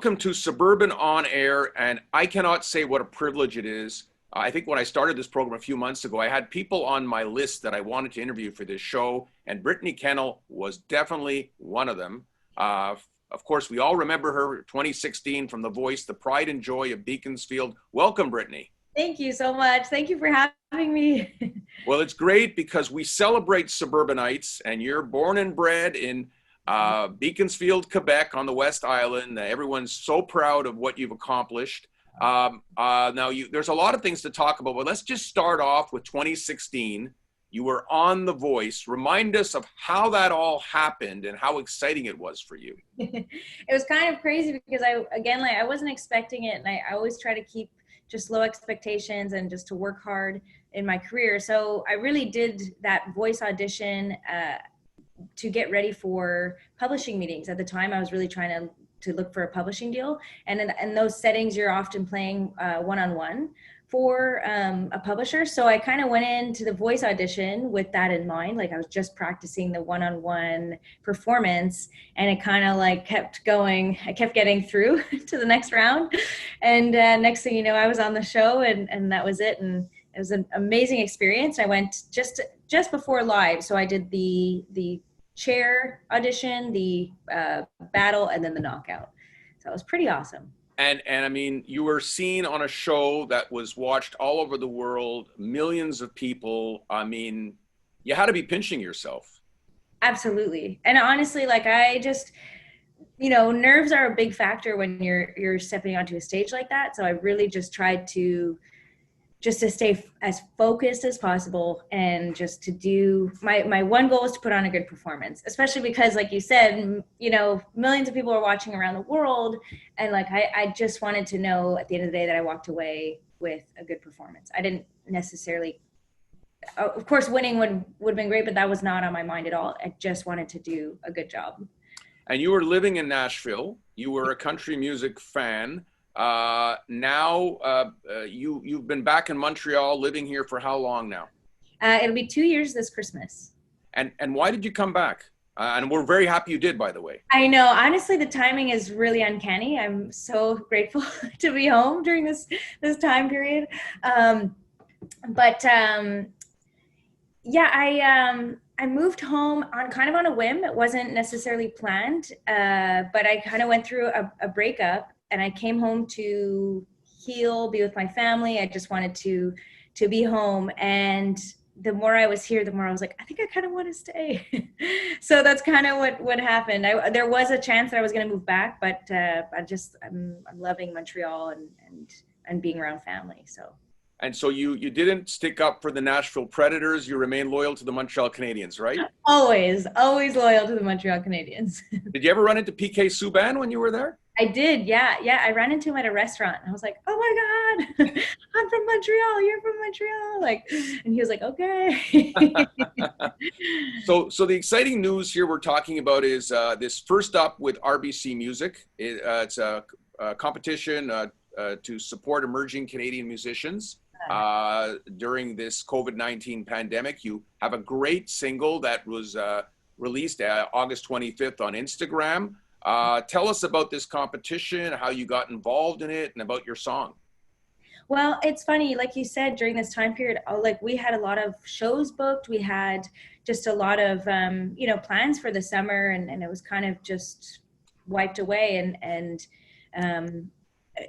welcome to Suburban On Air, and I cannot say what a privilege it is. I think when I started this program a few months ago, I had people on my list that I wanted to interview for this show, and Brittany Kennell was definitely one of them. Of course, we all remember her 2016 from The Voice, the pride and joy of Beaconsfield. Welcome, Brittany. Thank you so much. Thank you for having me. Well, it's great because we celebrate suburbanites, and you're born and bred in Beaconsfield, Quebec on the West Island. Everyone's so proud of what you've accomplished. Now, there's a lot of things to talk about, but let's just start off with 2016. You were on The Voice. Remind us of how that all happened and how exciting it was for you. It was kind of crazy because I wasn't expecting it, and I always try to keep just low expectations and just to work hard in my career. So I really did that voice audition to get ready for publishing meetings. At the time, I was really trying to look for a publishing deal. And in those settings, you're often playing one-on-one for a publisher. So I kind of went into the voice audition with that in mind. Like I was just practicing the one-on-one performance, and it kind of like kept going. I kept getting through to the next round. And next thing you know, I was on the show, and that was it. And it was an amazing experience. I went just before live. So I did the chair audition, the battle, and then the knockout. So it was pretty awesome. And I mean, you were seen on a show that was watched all over the world, millions of people. I mean, you had to be pinching yourself. Absolutely. And honestly, like I just, nerves are a big factor when you're stepping onto a stage like that. So I really just tried to stay as focused as possible, and just to do my one goal is to put on a good performance, especially because, like you said, millions of people are watching around the world. And like, I just wanted to know at the end of the day that I walked away with a good performance. I didn't necessarily, of course, winning would have been great, but that was not on my mind at all. I just wanted to do a good job. And you were living in Nashville. You were a country music fan. Now you've been back in Montreal, living here for how long now? It'll be 2 years this Christmas. And why did you come back? And we're very happy you did, by the way. I know, honestly, the timing is really uncanny. I'm so grateful to be home during this time period. I moved home on a whim. It wasn't necessarily planned, but I kind of went through a breakup. And I came home to heal, be with my family. I just wanted to be home. And the more I was here, the more I was like, I think I kind of want to stay. So that's kind of what happened. There was a chance that I was going to move back, but I'm loving Montreal and being around family. So. And so you didn't stick up for the Nashville Predators. You remain loyal to the Montreal Canadiens, right? Always loyal to the Montreal Canadiens. Did you ever run into PK Subban when you were there? I did, yeah. I ran into him at a restaurant, and I was like, "Oh my God, I'm from Montreal. You're from Montreal." And he was like, "Okay." So the exciting news here we're talking about is this First Up with RBC Music. It's a competition to support emerging Canadian musicians during this COVID-19 pandemic. You have a great single that was released August 25th on Instagram. Tell us about this competition, how you got involved in it, and about your song. Well, it's funny, like you said, during this time period, we had a lot of shows booked. We had just a lot of, plans for the summer, and it was kind of just wiped away. And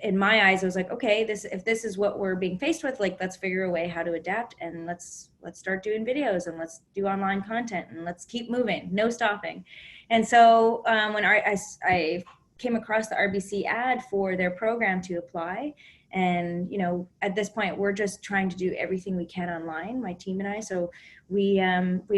in my eyes, I was like, okay, if this is what we're being faced with, like, let's figure a way how to adapt, and let's start doing videos, and let's do online content, and let's keep moving, no stopping. And so when I came across the RBC ad for their program to apply, and at this point we're just trying to do everything we can online, my team and I. So we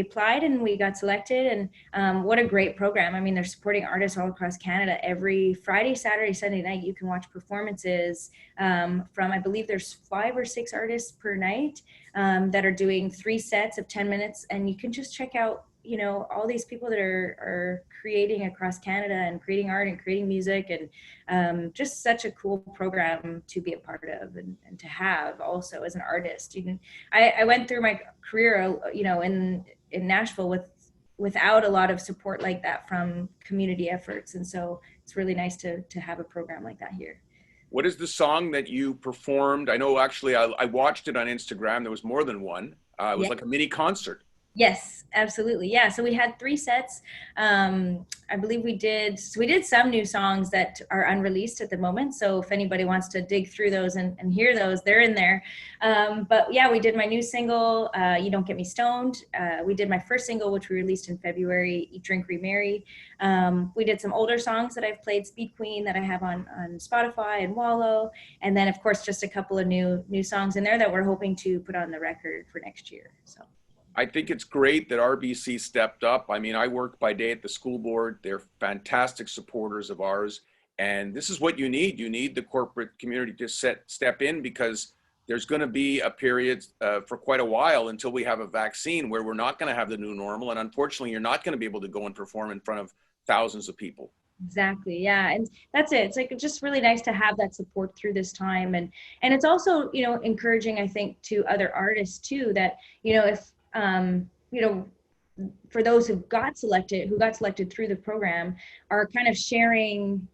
applied and we got selected, and what a great program. I mean, they're supporting artists all across Canada. Every Friday, Saturday, Sunday night, you can watch performances from, I believe there's 5 or 6 artists per night that are doing 3 sets of 10 minutes, and you can just check out all these people that are creating across Canada and creating art and creating music, and just such a cool program to be a part of and to have also as an artist. I went through my career, in Nashville without a lot of support like that from community efforts. And so it's really nice to have a program like that here. What is the song that you performed? I know actually I watched it on Instagram. There was more than one. It was Yeah. like a mini concert. Yes, absolutely. Yeah. So we had 3 sets. I believe we did some new songs that are unreleased at the moment. So if anybody wants to dig through those and hear those, they're in there. But yeah, we did my new single, You Don't Get Me Stoned. We did my first single, which we released in February, Eat, Drink, Remarry. We did some older songs that I've played, Speed Queen, that I have on Spotify and Wallow. And then of course, just a couple of new songs in there that we're hoping to put on the record for next year. So. I think it's great that RBC stepped up. I mean, I work by day at the school board. They're fantastic supporters of ours. And this is what you need. You need the corporate community to step in, because there's going to be a period for quite a while until we have a vaccine where we're not going to have the new normal. And unfortunately, you're not going to be able to go and perform in front of thousands of people. Exactly. Yeah. And that's it. It's like just really nice to have that support through this time. And it's also, encouraging, I think, to other artists too, that, if, for those who got selected through the program, are kind of sharing,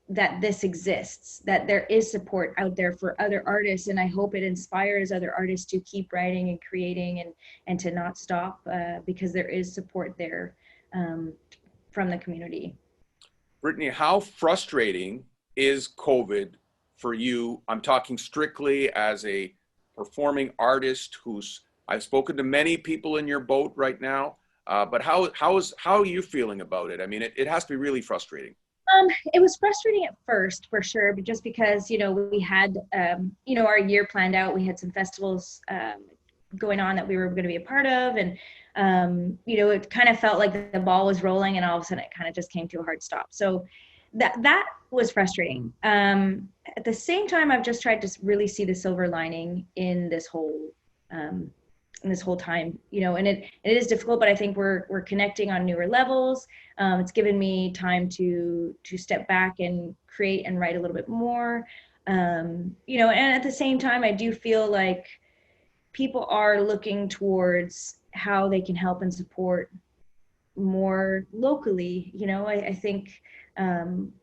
that this exists, that there is support out there for other artists. And I hope it inspires other artists to keep writing and creating and to not stop, because there is support there from the community. Brittany, how frustrating is COVID for you? I'm talking strictly as a performing artist I've spoken to many people in your boat right now, but how are you feeling about it? I mean, it has to be really frustrating. It was frustrating at first, for sure, but just because, we had, our year planned out. We had some festivals going on that we were going to be a part of. And, it kind of felt like the ball was rolling, and all of a sudden it kind of just came to a hard stop. So that was frustrating. At the same time, I've just tried to really see the silver lining in this whole time, and it is difficult, but I think we're connecting on newer levels. It's given me time to step back and create and write a little bit more, and at the same time, I do feel like people are looking towards how they can help and support more locally. I think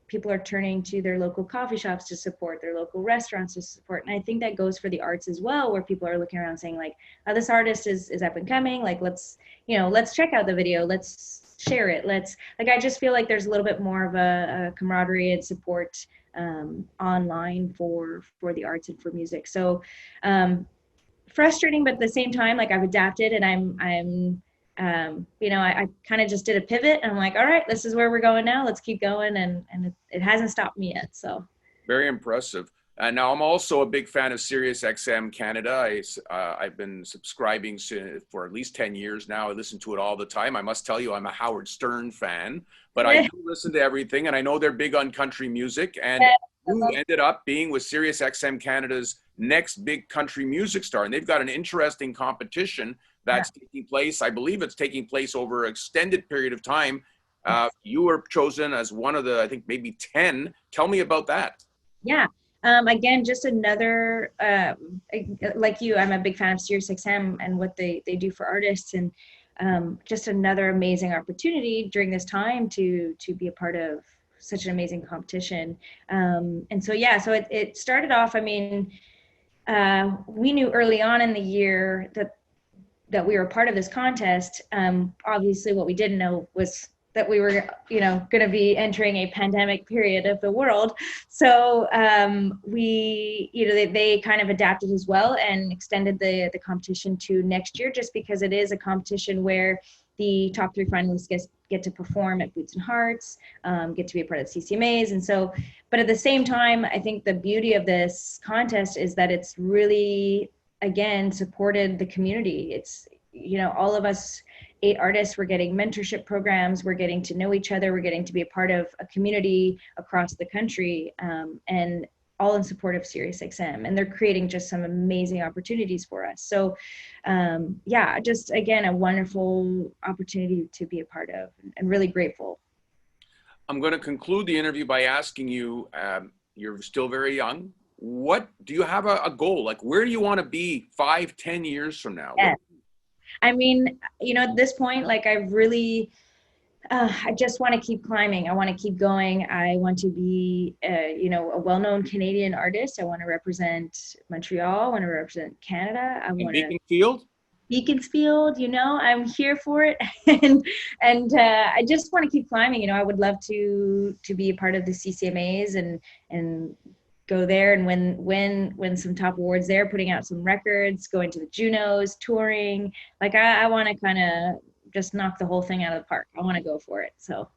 people are turning to their local coffee shops to support, their local restaurants to support. And I think that goes for the arts as well, where people are looking around saying like, oh, this artist is up and coming. Like, let's check out the video. Let's share it. I just feel like there's a little bit more of a camaraderie and support online for the arts and for music. So frustrating, but at the same time, like, I've adapted, and I'm I kind of just did a pivot, and I'm like, all right, this is where we're going now. Let's keep going. And it hasn't stopped me yet. So very impressive. And now I'm also a big fan of Sirius XM Canada. I've been subscribing for at least 10 years now. I listen to it all the time. I must tell you, I'm a Howard Stern fan, but I do listen to everything, and I know they're big on country music. And you ended up being with Sirius XM Canada's next big country music star, and they've got an interesting competition that's taking place. I believe it's taking place over an extended period of time. You were chosen as one of the, I think, maybe 10. Tell me about that. Yeah. Again, just another, like you, I'm a big fan of SiriusXM and what they do for artists, and just another amazing opportunity during this time to be a part of such an amazing competition. And so, yeah, so it started off, I mean, we knew early on in the year that we were part of this contest. Obviously what we didn't know was that we were, going to be entering a pandemic period of the world. So they kind of adapted as well and extended the competition to next year, just because it is a competition where the top 3 finalists get to perform at Boots and Hearts, get to be a part of the CCMAs. And so, but at the same time, I think the beauty of this contest is that it's really, again, supported the community. It's, all of us 8 artists, we're getting mentorship programs, we're getting to know each other, we're getting to be a part of a community across the country, and all in support of SiriusXM. And they're creating just some amazing opportunities for us. So just, again, a wonderful opportunity to be a part of, and really grateful. I'm going to conclude the interview by asking you, you're still very young. What do you have a goal? Like, where do you want to be 5-10 years from now? Yeah. I mean, at this point, like, I've really, I just want to keep climbing. I want to keep going. I want to be, a well-known Canadian artist. I want to represent Montreal. I want to represent Canada. I want to Beaconsfield? Beaconsfield. I'm here for it, and I just want to keep climbing. I would love to be a part of the CCMAs and go there and win some top awards there, putting out some records, going to the Junos, touring. Like I want to kind of just knock the whole thing out of the park. I want to go for it. So,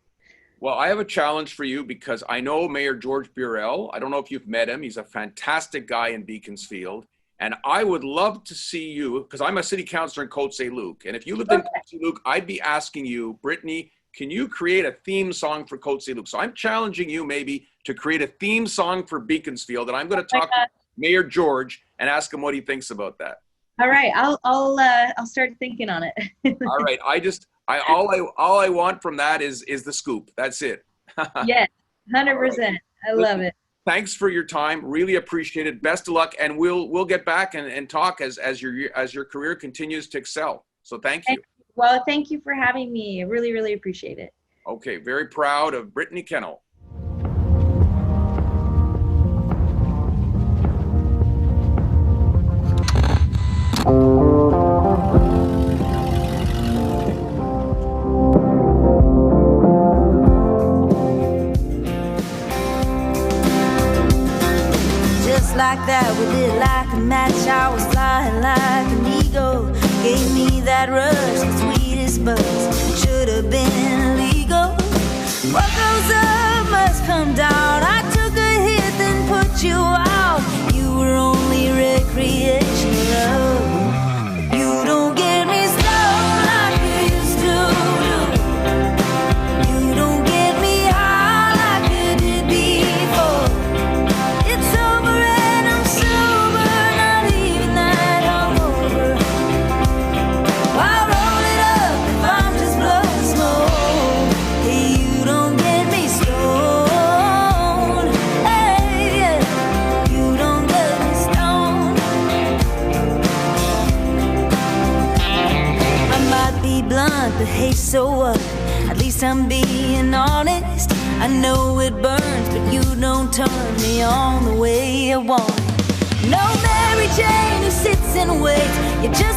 well, I have a challenge for you because I know Mayor George Burrell. I don't know if you've met him. He's a fantastic guy in Beaconsfield. And I would love to see you, because I'm a city councilor in Côte-Saint-Luc. And if you lived in Côte-Saint-Luc, I'd be asking you, Brittany, can you create a theme song for Côte-Saint-Luc? So I'm challenging you maybe to create a theme song for Beaconsfield. And I'm going to talk to Mayor George and ask him what he thinks about that. All right, I'll start thinking on it. All right, all I want from that is the scoop. That's it. Yes, 100%. I love it. Thanks for your time. Really appreciate it. Best of luck, and we'll get back and talk as your career continues to excel. So thank you. Well, thank you for having me. I really, really appreciate it. Okay, very proud of Brittany Kennell. Like that, we did like a match. I was flying like an eagle. Gave me that rush, the sweetest buzz. Should have been illegal. What goes up must come down. I took a hit, then put you out. You were only recreational. You don't get me slow like you used to. You don't get me high like you did before. It's over. But hey, so what? At least I'm being honest. I know it burns, but you don't turn me on the way I want it. No Mary Jane who sits and waits. You just